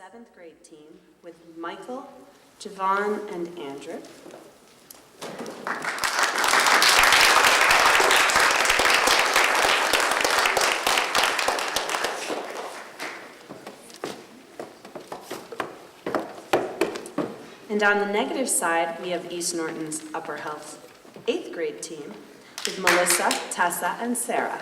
7th grade team with Michael, Javon, and Andrew. And on the negative side, we have East Norton's Upper Health 8th grade team with Melissa, Tessa, and Sarah.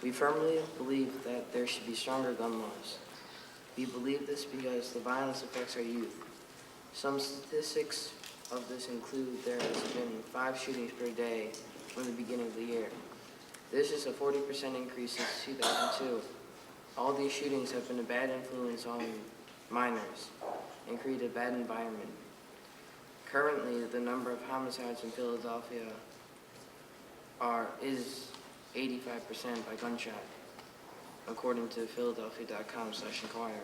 We firmly believe that there should be stronger gun laws. We believe this because the violence affects our youth. Some statistics of this include there has been 5 shootings per day from the beginning of the year. This is a 40% increase since 2002. All these shootings have been a bad influence on minors and create a bad environment. Currently, the number of homicides in Philadelphia is 85% by gunshot, according to Philadelphia.com/inquirer.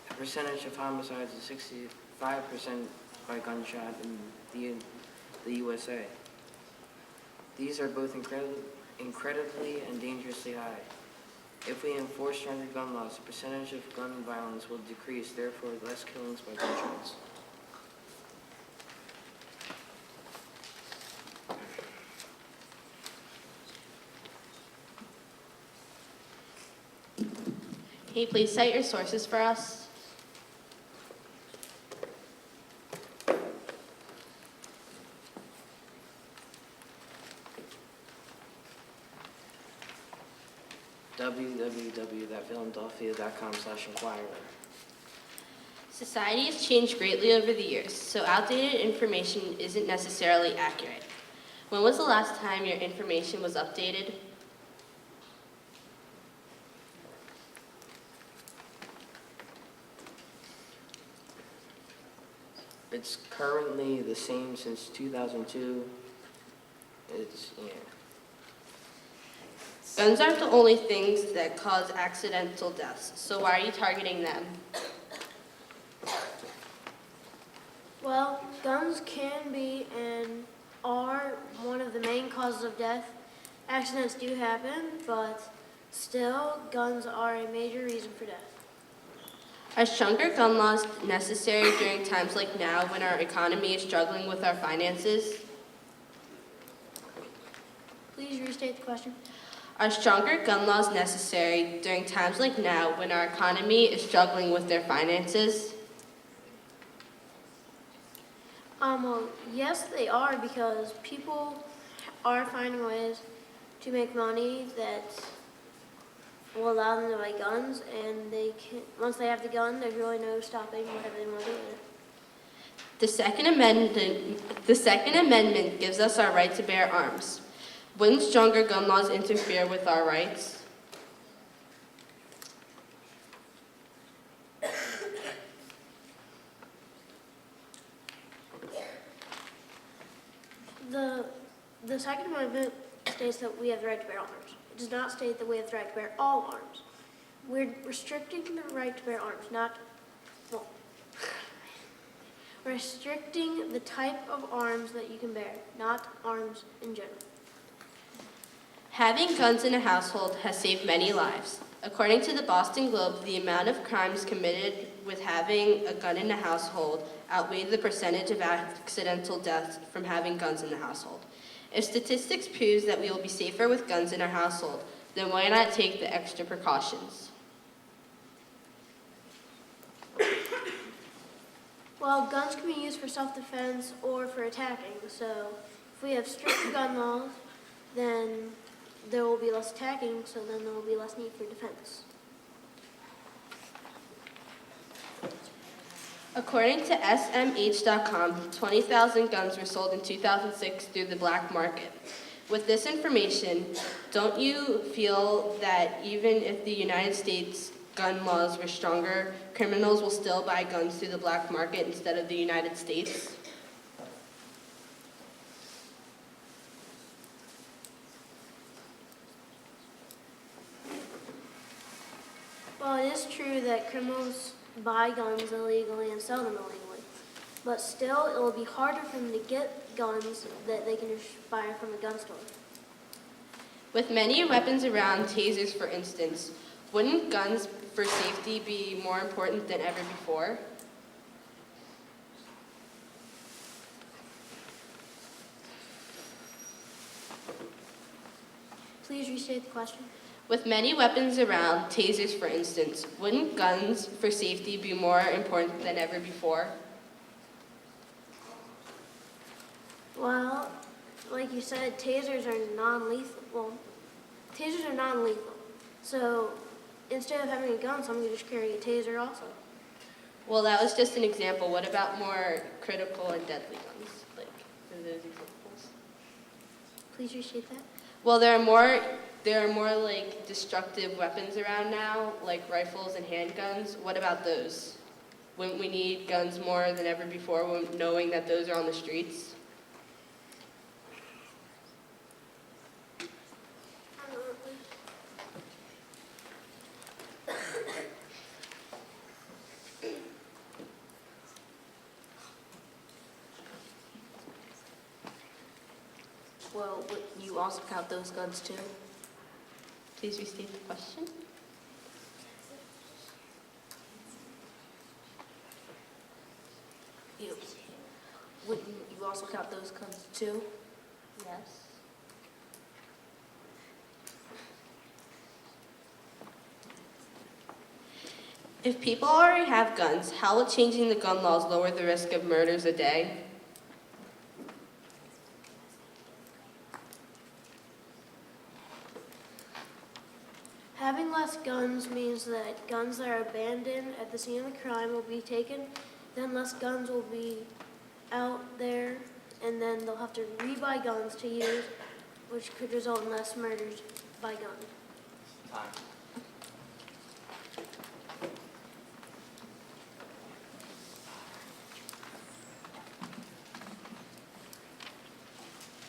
The percentage of homicides is 65% by gunshot in the USA. These are both incredibly and dangerously high. If we enforce stronger gun laws, the percentage of gun violence will decrease, therefore less killings by gunshots. Can you please cite your sources for us? www.philadelphia.com/inquirer. Society has changed greatly over the years, so outdated information isn't necessarily accurate. When was the last time your information was updated? It's currently the same since 2002. Guns aren't the only things that cause accidental deaths, so why are you targeting them? Well, guns can be and are one of the main causes of death. Accidents do happen, but still, guns are a major reason for death. Are stronger gun laws necessary during times like now when our economy is struggling with our finances? Please restate the question. Are stronger gun laws necessary during times like now when our economy is struggling with their finances? Well, yes, they are, because people are finding ways to make money that will allow them to buy guns, and once they have the gun, there's really no stopping whatever they want to do with it. The Second Amendment gives us our right to bear arms. Wouldn't stronger gun laws interfere with our rights? The Second Amendment states that we have the right to bear arms. It does not state that we have the right to bear all arms. We're restricting the right to bear arms, not, well, restricting the type of arms that you can bear, not arms in general. Having guns in a household has saved many lives. According to the Boston Globe, the amount of crimes committed with having a gun in a household outweighed the percentage of accidental deaths from having guns in the household. If statistics proves that we will be safer with guns in our household, then why not take the extra precautions? Well, guns can be used for self-defense or for attacking, so if we have strict gun laws, then there will be less attacking, so then there will be less need for defense. According to SMH.com, 20,000 guns were sold in 2006 through the black market. With this information, don't you feel that even if the United States gun laws were stronger, criminals will still buy guns through the black market instead of the United States? Well, it is true that criminals buy guns illegally and sell them illegally, but still it will be harder for them to get guns that they can just buy from a gun store. With many weapons around, tasers for instance, wouldn't guns for safety be more important than ever before? Please restate the question. With many weapons around, tasers for instance, wouldn't guns for safety be more important than ever before? Well, like you said, tasers are non-lethal. Well, tasers are non-lethal. So instead of having a gun, someone can just carry a taser also. Well, that was just an example. What about more critical and deadly guns? Like, are those examples? Please restate that. Well, there are more like destructive weapons around now, like rifles and handguns. What about those? Wouldn't we need guns more than ever before, knowing that those are on the streets? Well, would you also count those guns too? Please restate the question. Wouldn't you also count those guns too? Yes. If people already have guns, how will changing the gun laws lower the risk of murders a day? Having less guns means that guns that are abandoned at the scene of the crime will be taken, then less guns will be out there, and then they'll have to rebuy guns to use, which could result in less murders by gun. Time.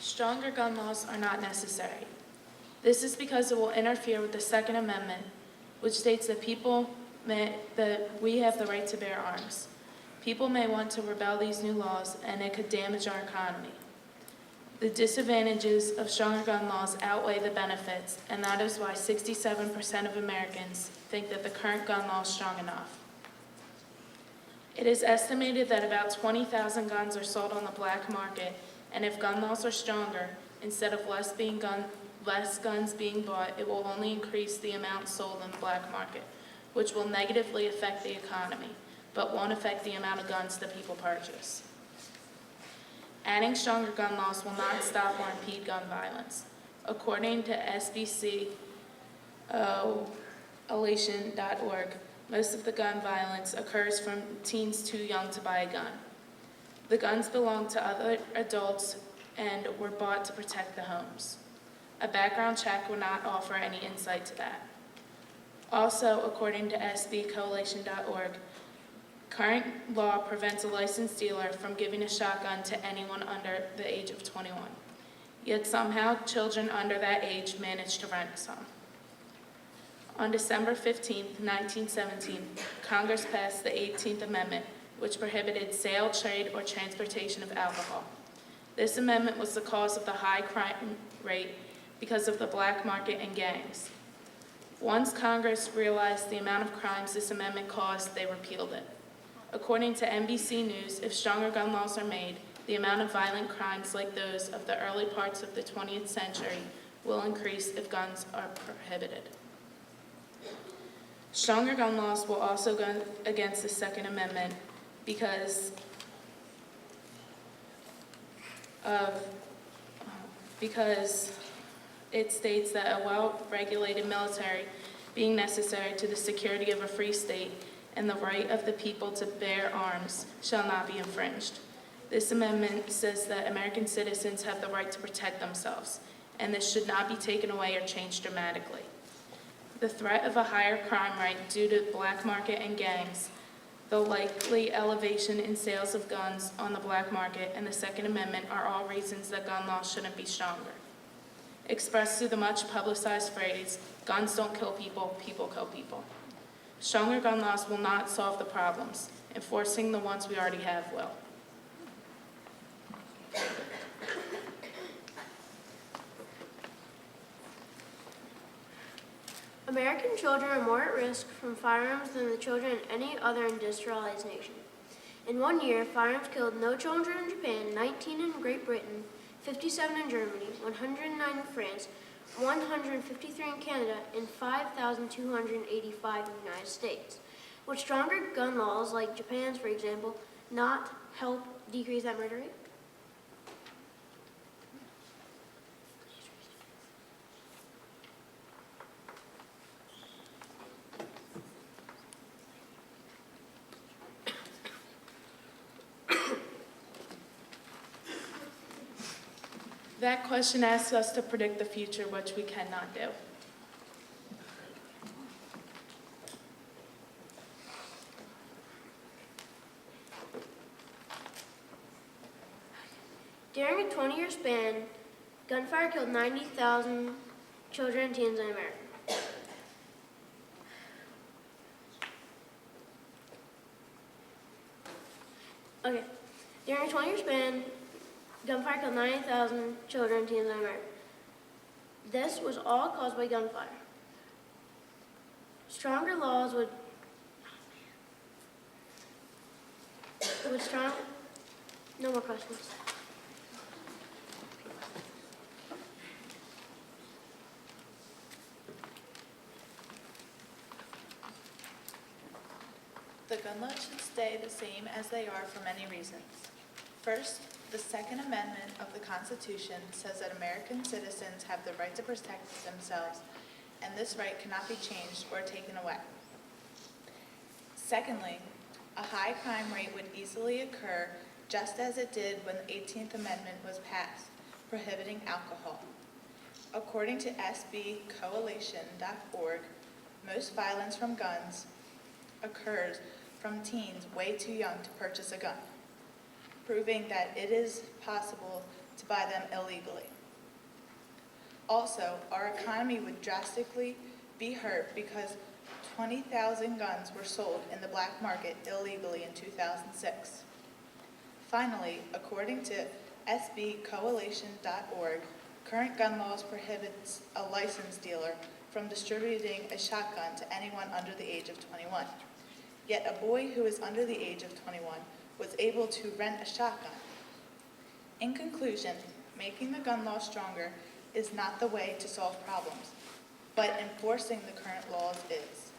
Stronger gun laws are not necessary. This is because it will interfere with the Second Amendment, which states that that we have the right to bear arms. People may want to rebel these new laws, and it could damage our economy. The disadvantages of stronger gun laws outweigh the benefits, and that is why 67% of Americans think that the current gun law is strong enough. It is estimated that about 20,000 guns are sold on the black market, and if gun laws are stronger, instead of less guns being bought, it will only increase the amount sold in the black market, which will negatively affect the economy, but won't affect the amount of guns that people purchase. Adding stronger gun laws will not stop or impede gun violence. According to SBCOalition.org, most of the gun violence occurs from teens too young to buy a gun. The guns belong to other adults and were bought to protect the homes. A background check will not offer any insight to that. Also, according to SBCoalition.org, current law prevents a licensed dealer from giving a shotgun to anyone under the age of 21. Yet somehow, children under that age manage to rent some. On December 15, 1917, Congress passed the 18th Amendment, which prohibited sale, trade, or transportation of alcohol. This amendment was the cause of the high crime rate because of the black market and gangs. Once Congress realized the amount of crimes this amendment caused, they repealed it. According to NBC News, if stronger gun laws are made, the amount of violent crimes like those of the early parts of the 20th century will increase if guns are prohibited. Stronger gun laws will also go against the Second Amendment because it states that a well-regulated military being necessary to the security of a free state and the right of the people to bear arms shall not be infringed. This amendment says that American citizens have the right to protect themselves, and this should not be taken away or changed dramatically. The threat of a higher crime rate due to black market and gangs, the likely elevation in sales of guns on the black market, and the Second Amendment are all reasons that gun laws shouldn't be stronger. Expressed through the much publicized phrase, guns don't kill people, people kill people. Stronger gun laws will not solve the problems. Enforcing the ones we already have will. American children are more at risk from firearms than the children in any other industrialized nation. In 1 year, firearms killed no children in Japan, 19 in Great Britain, 57 in Germany, 109 in France, 153 in Canada, and 5,285 in the United States. Would stronger gun laws, like Japan's, for example, not help decrease that murder rate? That question asks us to predict the future, which we cannot do. During a 20-year span, gunfire killed 90,000 children and teens in America. Okay. During a 20-year span, gunfire killed 90,000 children and teens in America. This was all caused by gunfire. Stronger laws would no more questions. The gun laws should stay the same as they are for many reasons. First, the Second Amendment of the Constitution says that American citizens have the right to protect themselves, and this right cannot be changed or taken away. Secondly, a high crime rate would easily occur just as it did when the 18th Amendment was passed, prohibiting alcohol. According to SBCoalition.org, most violence from guns occurs from teens way too young to purchase a gun, proving that it is possible to buy them illegally. Also, our economy would drastically be hurt because 20,000 guns were sold in the black market illegally in 2006. Finally, according to SBCoalition.org, current gun laws prohibits a licensed dealer from distributing a shotgun to anyone under the age of 21. Yet a boy who is under the age of 21 was able to rent a shotgun. In conclusion, making the gun law stronger is not the way to solve problems, but enforcing the current laws is.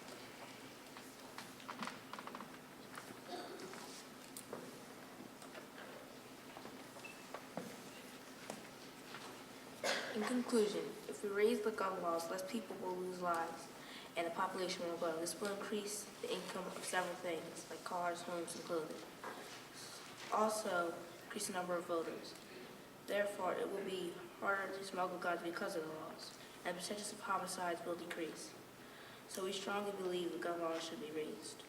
In conclusion, if we raise the gun laws, less people will lose lives, and the population will grow. This will increase the income of several things, like cars, homes, and clothing. Also, increase the number of voters. Therefore, it will be harder to smuggle guns because of the laws, and percentages of homicides will decrease. So we strongly believe the gun laws should be raised.